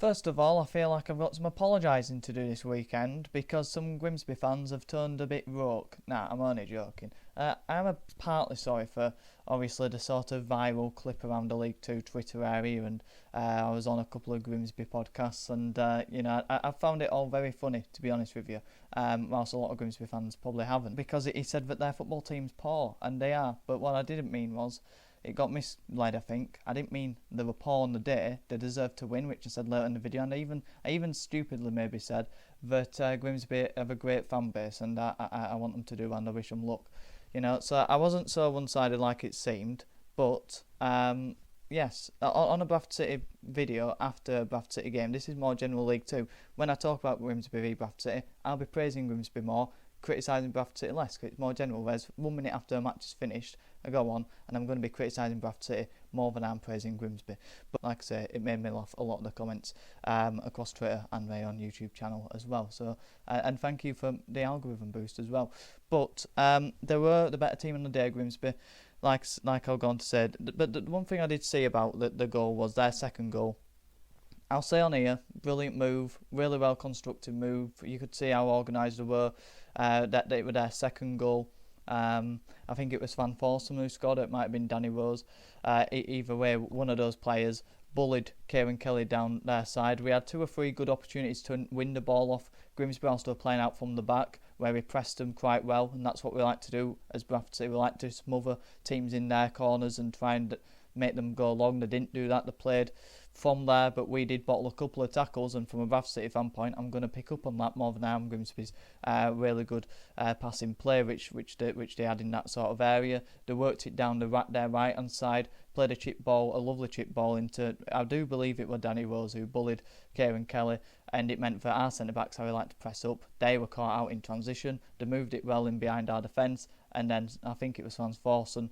First of all, I feel like I've got some apologising to do this weekend because some Grimsby fans have turned a bit rogue. Nah, I'm only joking. I'm partly sorry for, obviously, the sort of viral clip around the League 2 Twitter area, and I was on a couple of Grimsby podcasts, and, I found it all very funny, to be honest with you, whilst a lot of Grimsby fans probably haven't, because he said that their football team's poor, and they are, but what I didn't mean was, it got misled, I think. I didn't mean they were poor on the day. They deserved to win, which I said later in the video. And I even stupidly maybe said that Grimsby have a great fan base, and I want them to do, and I wish them luck. So I wasn't so one-sided like it seemed. But yes, on a Bradford City video after a Bradford City game, this is more general League 2. When I talk about Grimsby v Bradford City, I'll be praising Grimsby more, criticising Bradford City less, because it's more general. Whereas 1 minute after a match is finished, I go on and I'm going to be criticising Bradford City more than I'm praising Grimsby. But like I say, it made me laugh, a lot of the comments across Twitter and my own YouTube channel as well. So and thank you for the algorithm boost as well. But they were the better team on the day, Grimsby. Like I'll go on to say. But the one thing I did see about the goal was their second goal. I'll say on here, brilliant move, really well constructed move. You could see how organised they were. That it was their second goal. I think it was Van Forsum who scored it. It might have been Danny Rose. Either way, one of those players bullied Kieran Kelly down their side. We had 2 or 3 good opportunities to win the ball off Grimsby whilst they were playing out from the back, where we pressed them quite well, and that's what we like to do as Bradford City. We like to smother teams in their corners and try and make them go long. They didn't do that. They played from there, but we did bottle a couple of tackles, and from a Bradford City fan point, I'm going to pick up on that more than I am Grimsby's really good passing play, which they had in that sort of area. They worked it down their right hand side, played a lovely chip ball into, I do believe it was Danny Rose who bullied Kieran Kelly, and it meant for our centre backs how we like to press up. They were caught out in transition. They moved it well in behind our defence, and then I think it was Van Forsum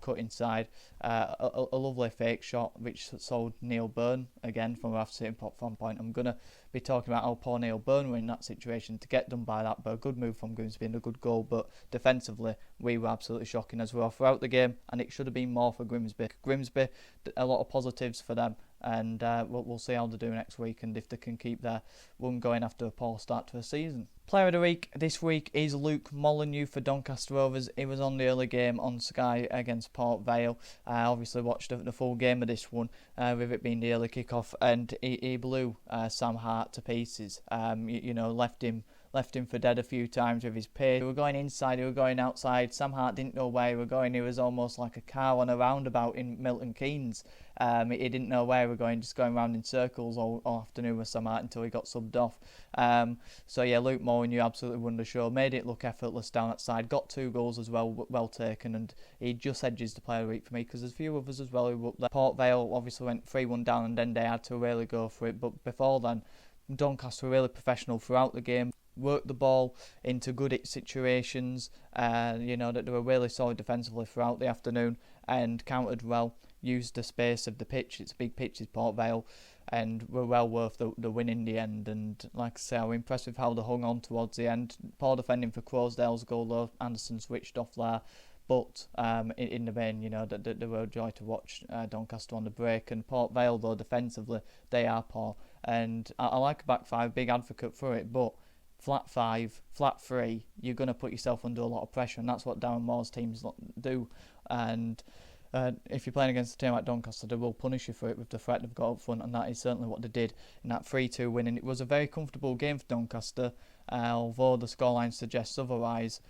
cut inside a lovely fake shot which sold Neil Byrne again from a sitting pop fan point. I'm going to be talking about how poor Neil Byrne were in that situation to get done by that, but a good move from Grimsby and a good goal. But defensively we were absolutely shocking as well throughout the game, and it should have been more for Grimsby. A lot of positives for them, and we'll see how they do next week and if they can keep their run going after a poor start to the season. Player of the week this week is Luke Molyneux for Doncaster Rovers. He was on the early game on Sky against Port Vale. I obviously watched the full game of this one, with it being the early kick-off, and he blew Sam Hart to pieces. Left him for dead a few times with his pace. He were going inside, he were going outside. Sam Hart didn't know where he were going. He was almost like a car on a roundabout in Milton Keynes. He didn't know where he were going, just going round in circles all afternoon with Sam Hart until he got subbed off. So yeah, Luke Molyneux absolutely won the show. Made it look effortless down that side. Got 2 goals as well taken, and he just edges the player of the week for me, because there's a few others as well who were up there. Port Vale obviously went 3-1 down, and then they had to really go for it. But before then, Doncaster were really professional throughout the game. Worked the ball into good situations, that they were really solid defensively throughout the afternoon and countered well, used the space of the pitch. It's a big pitch, it's Port Vale, and were well worth the win in the end. And like I say, I was impressed with how they hung on towards the end. Poor defending for Croasdale's goal though. Anderson switched off there. But in the main, they were a joy to watch Doncaster on the break. And Port Vale, though, defensively, they are poor. And I like a back five, big advocate for it, but flat 5, flat 3, you're going to put yourself under a lot of pressure, and that's what Darren Moore's teams do. And if you're playing against a team like Doncaster, they will punish you for it with the threat they've got up front, and that is certainly what they did in that 3-2 win. And it was a very comfortable game for Doncaster, although the scoreline suggests otherwise.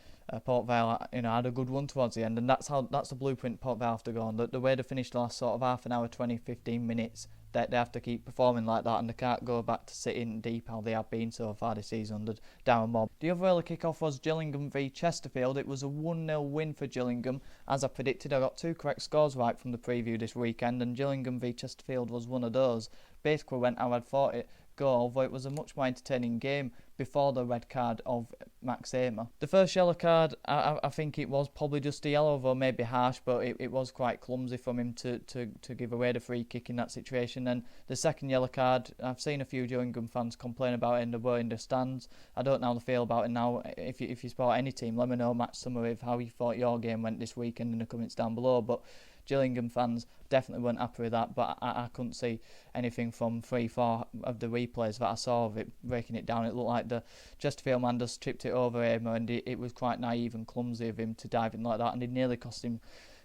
Port Vale, had a good run towards the end, and that's the blueprint Port Vale have to go on. The way they finished the last sort of half an hour, 20-15 minutes, they have to keep performing like that, and they can't go back to sitting deep how they have been so far this season under Darren Moore. The other early kick-off was Gillingham v Chesterfield. It was a 1-0 win for Gillingham. As I predicted, I got 2 correct scores right from the preview this weekend, and Gillingham v Chesterfield was one of those. Basically went how I'd thought it go, although it was a much more entertaining game before the red card of Max Amer. The first yellow card, I think it was probably just a yellow, though maybe harsh, but it was quite clumsy from him to give away the free kick in that situation. And the second yellow card, I've seen a few Gillingham fans complain about it in the stands. I don't know how they feel about it now. If you support any team, let me know, match summary of how you thought your game went this weekend in the comments down below. But Gillingham fans definitely weren't happy with that, but I couldn't see anything from 3-4 of the replays that I saw of it breaking it down. It looked like the Chesterfield man just tripped it over him, and it was quite naive and clumsy of him to dive in like that, and it nearly cost him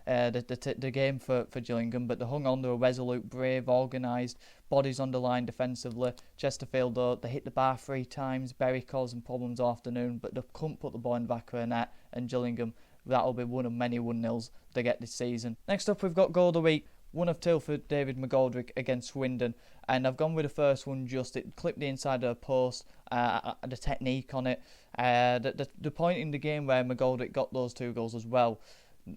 the game for Gillingham. But they hung on, they were resolute, brave, organised, bodies on the line defensively. Chesterfield, though, they hit the bar 3 times. Berry caused them problems all afternoon, but they couldn't put the ball in the back of the net, and Gillingham, that'll be one of many 1-0s they get this season. Next up, we've got goal of the week. 1 of 2 for David McGoldrick against Swindon, and I've gone with the first one. Just it clipped the inside of the post, the technique on it, the point in the game where McGoldrick got those 2 goals as well.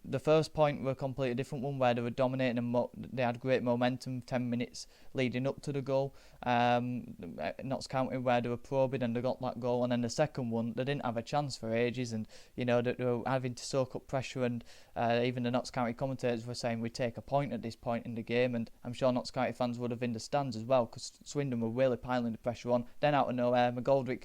The first point were a completely different one, where they were dominating and they had great momentum 10 minutes leading up to the goal. Notts County, where they were probing and they got that goal. And then the second one, they didn't have a chance for ages, and they were having to soak up pressure, and even the Notts County commentators were saying we'd take a point at this point in the game, and I'm sure Notts County fans would have in the stands as well, because Swindon were really piling the pressure on. Then out of nowhere, McGoldrick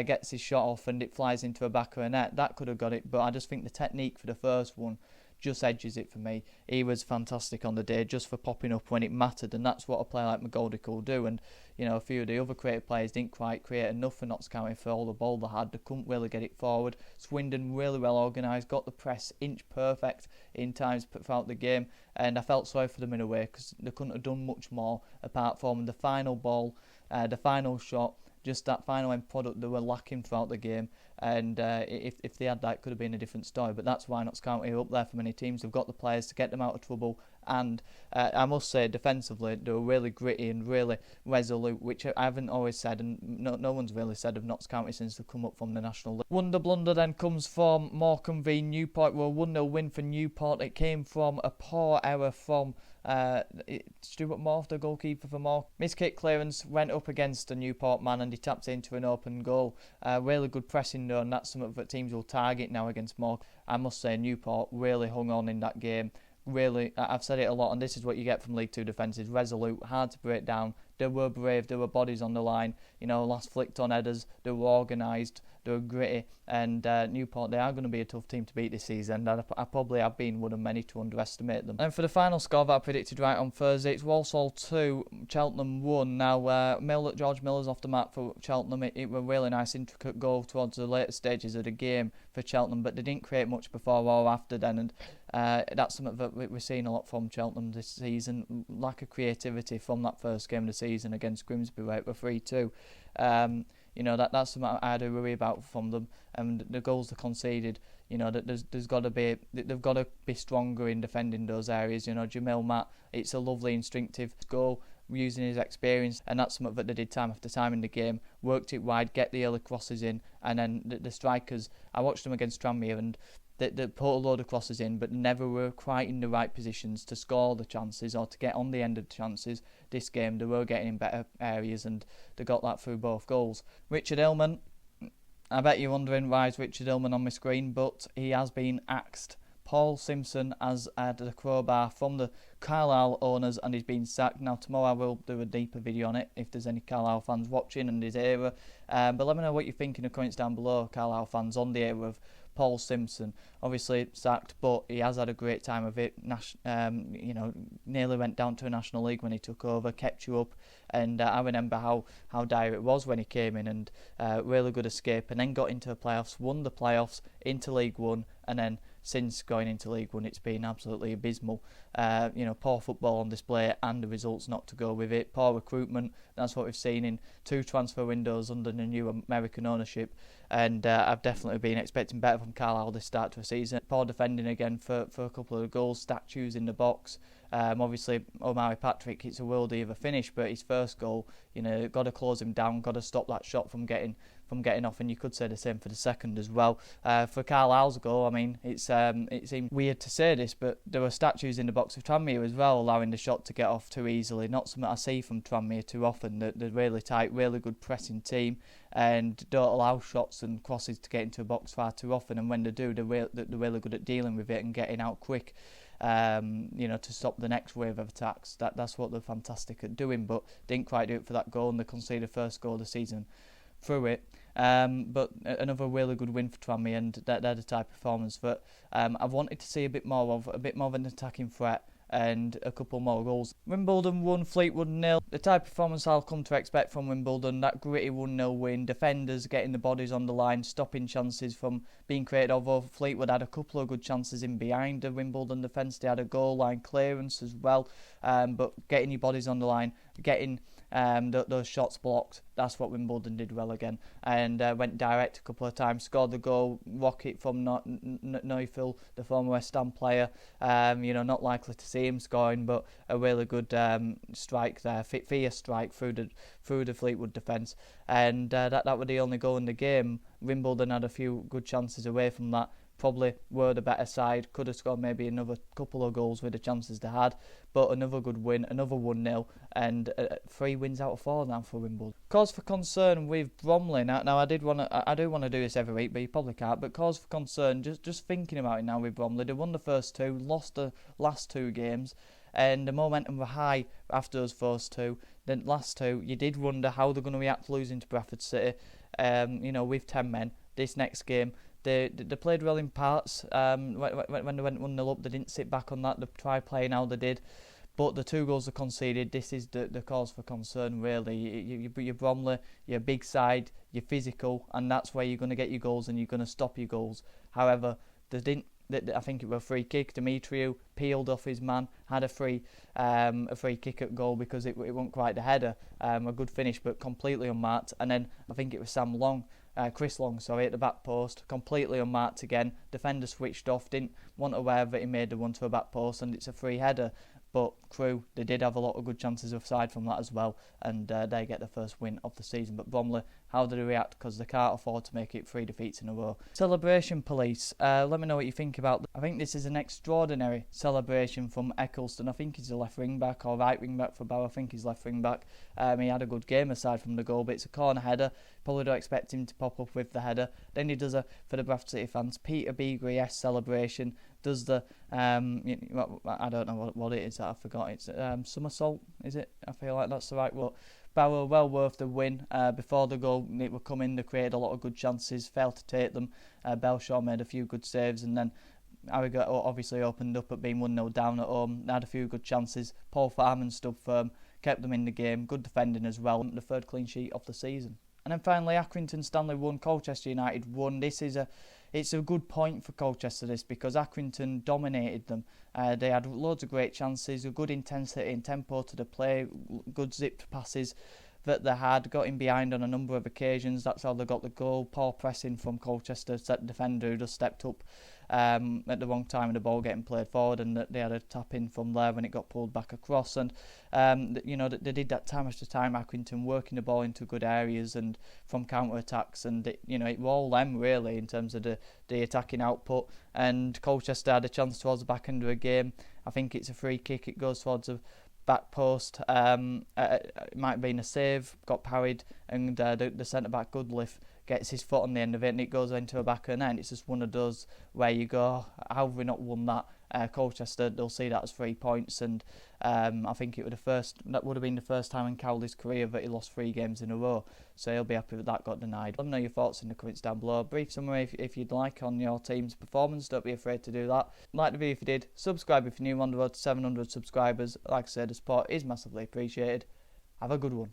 gets his shot off and it flies into a back of a net. That could have got it, but I just think the technique for the first one just edges it for me. He was fantastic on the day, just for popping up when it mattered, and that's what a player like McGoldrick will do. And a few of the other creative players didn't quite create enough for Notts County for all the ball they had. They couldn't really get it forward. Swindon really well organised, got the press inch perfect in times throughout the game, and I felt sorry for them in a way, because they couldn't have done much more apart from the final ball, the final shot. Just that final end product they were lacking throughout the game, and if they had that, it could have been a different story. But that's why Notts County are up there for many teams. They've got the players to get them out of trouble, and I must say defensively they were really gritty and really resolute, which I haven't always said, and no one's really said of Notts County since they've come up from the National League. Wonder blunder then comes from Morecambe v Newport. Well, 1-0 win for Newport. It came from a poor error from Stuart Morph, the goalkeeper for Morecambe. Miskick clearance went up against a Newport man and he tapped it into an open goal. Really good pressing though, and that's something that teams will target now against Morecambe. I must say Newport really hung on in that game. Really, I've said it a lot, and this is what you get from League 2 defences. Resolute, hard to break down. They were brave, there were bodies on the line, last flicked on headers. They were organised, they were gritty, and Newport, they are going to be a tough team to beat this season, and I probably have been one of many to underestimate them. And for the final score that I predicted right on Thursday, it's Walsall 2, Cheltenham 1. Now, George Miller's off the mark for Cheltenham. It was a really nice intricate goal towards the later stages of the game for Cheltenham, but they didn't create much before or after then, and that's something that we're seeing a lot from Cheltenham this season. Lack of creativity from that first game of the season against Grimsby, where it were 3-2. That's something I do worry about from them, and the goals they conceded. That they've got to be stronger in defending those areas. Jamil Matt, it's a lovely instinctive goal using his experience, and that's something that they did time after time in the game. Worked it wide, get the early crosses in, and then the strikers. I watched them against Tranmere, and they put a load of crosses in, but never were quite in the right positions to score the chances or to get on the end of the chances. This game, they were getting in better areas, and they got that through both goals. Richard Hillman, I bet you're wondering why is Richard Hillman on my screen, but he has been axed. Paul Simpson has had the crowbar from the Carlisle owners and he's been sacked. Now tomorrow I will do a deeper video on it if there's any Carlisle fans watching and his era. But let me know what you're thinking in the comments down below, Carlisle fans, on the era of Paul Simpson. Obviously sacked, but he has had a great time of it. Nearly went down to a National League when he took over, kept you up, and I remember how dire it was when he came in, and really good escape, and then got into the playoffs, won the playoffs, into League One, and then since going into League One it's been absolutely abysmal. Poor football on display and the results not to go with it. Poor recruitment, that's what we've seen in 2 transfer windows under the new American ownership, and I've definitely been expecting better from Carlisle this start to a season. Poor defending again for a couple of goals, statues in the box. Obviously Omari Patrick, it's a worldie of a finish, but his first goal, got to close him down, got to stop that shot from getting off, and you could say the same for the second as well. For Carlisle's goal, I mean, it seemed weird to say this, but there were statues in the box of Tranmere as well, allowing the shot to get off too easily. Not something I see from Tranmere too often. They're really tight, really good pressing team, and don't allow shots and crosses to get into a box far too often, and when they do, they're really good at dealing with it and getting out quick. To stop the next wave of attacks. That's what they're fantastic at doing, but didn't quite do it for that goal, and they conceded the first goal of the season through it. But another really good win for Tranmere, and they're the type of performance that I've wanted to see a bit more of an attacking threat and a couple more goals. Wimbledon won, Fleetwood 0. The type of performance I'll come to expect from Wimbledon, that gritty 1-0 win, defenders getting the bodies on the line, stopping chances from being created, although Fleetwood had a couple of good chances in behind the Wimbledon defence. They had a goal line clearance as well, but getting your bodies on the line, getting those shots blocked, that's what Wimbledon did well again, and went direct a couple of times, scored the goal, rocket from Neufeld, the former West Ham player. Not likely to see him scoring, but a really good strike there, fierce strike through the Fleetwood defence, and that was the only goal in the game. Wimbledon had a few good chances away from that, probably were the better side, could have scored maybe another couple of goals with the chances they had, but another good win, another 1-0, and 3 wins out of 4 now for Wimbledon. Cause for concern with Bromley. Now I do want to do this every week, but you probably can't, but cause for concern, just thinking about it now with Bromley. They won the first 2, lost the last 2 games, and the momentum were high after those first 2. The last 2, you did wonder how they're going to react losing to Bradford City, with 10 men. This next game, They played well in parts. When they went 1-0 up, they didn't sit back on that. They tried playing how they did. But the 2 goals they conceded, this is the cause for concern, really. You're Bromley, you're a big side, you're physical, and that's where you're going to get your goals and you're going to stop your goals. However, they didn't. I think it was a free kick. Demetriou peeled off his man, had a free kick at goal because it wasn't quite the header. A good finish, but completely unmarked. And then I think it was Chris Long, at the back post, completely unmarked again. Defender switched off, didn't want aware that he made the one to a back post, and it's a free header. But Crewe, they did have a lot of good chances aside from that as well, and they get the first win of the season. But Bromley, how do they react? Because they can't afford to make it 3 defeats in a row. Celebration police. Let me know what you think about that. I think this is an extraordinary celebration from Eccleston. I think he's a left wing back or right wing back for Barrow. I think he's left wing back. He had a good game aside from the goal, but it's a corner header. Probably don't expect him to pop up with the header. Then he does for the Bradford City fans, Peter Beagrie-esque celebration. Does the I don't know what it is that I forgot. It's somersault, is it? I feel like that's the right word. Barrow well worth the win. Before the goal it would come in, they created a lot of good chances, failed to take them. Belshaw made a few good saves, and then Harrogate obviously opened up at being 1-0 down at home. They had a few good chances. Paul Farman stood firm, kept them in the game. Good defending as well. The 3rd clean sheet of the season. And then finally, Accrington Stanley won, Colchester United won. It's a good point for Colchester, this, because Accrington dominated them. They had loads of great chances, a good intensity and tempo to the play, good zipped passes that they had, got in behind on a number of occasions. That's how they got the goal. Poor pressing from Colchester, set defender who just stepped up at the wrong time with the ball getting played forward, and they had a tap in from there when it got pulled back across. And they did that time after time. Accrington working the ball into good areas and from counter attacks, and it was all them really in terms of the attacking output. And Colchester had a chance towards the back end of the game. I think it's a free kick. It goes towards the back post. It might have been a save, got parried, and the centre back Goodliff gets his foot on the end of it, and it goes into a back of the net. It's just one of those where you go, how have we not won that? Colchester, they'll see that as 3 points, and I think that would have been the first time in Cowley's career that he lost 3 games in a row, so he'll be happy that got denied. Let me know your thoughts in the comments down below. Brief summary if you'd like on your team's performance, don't be afraid to do that. Like the video if you did, subscribe if you're new, on the road to 700 subscribers. Like I said, the support is massively appreciated. Have a good one.